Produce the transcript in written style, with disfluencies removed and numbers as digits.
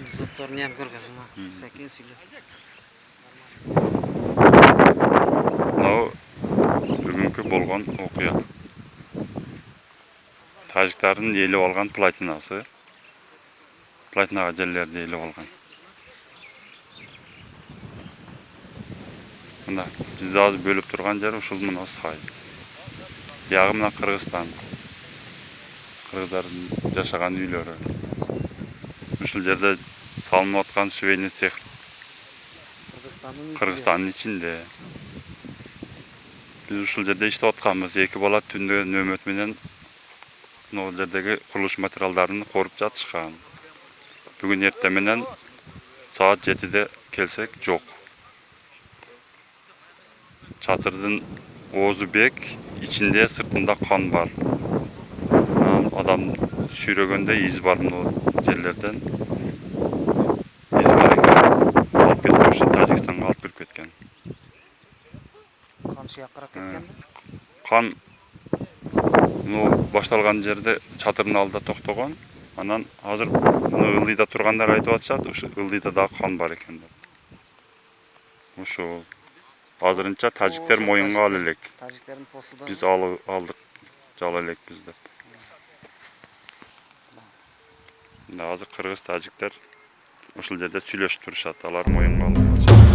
Зотторун ham көргөзмө. Секин сүйлөп. Мынау бүгүнкү болгон окуя. Тажиктардын ээлеп алган платинасы. Платинага жерлерди ээлеп алган. Мына биз азыр бөлүп турган жер ушул мына сай. Бuyагы мына Кыргызстан. Кыргыздардын жашаган үйлөрү. Ушул жерде салынып аткан швейный цех Кыргызстандын ичинде. Биз ушул жерде иштеп атканбыз. Эки бала түндө нөмөт менен могул жердеги курулуш материалдарын коруп жатышкан. Бүгүн эртең менен саат 7-де келсек жок. Чатырдын оозу бек, ичинде сыртында кан бар. Адам сүйрөгөндөй из бар мына жерлерден. Из бар экен. Алып кетсе ошо Тажикстанга алып кирип кеткен. Кан шуякка кеткенби? Кан башталган жерде чатырдын алдында токтогон. Анан азыр ылдыйда тургандар айтып атышат, ушу ылдыйда дагы кан бар экен деп. Ошол азырынча тажиктер моюнга ала элек. Тажиктердин посу да. Биз алдык, жала элекпиз деп. Азыр кыргыз тажиктер ушул жерде сүйлөшүп турушат, алар моюнга алып атышат.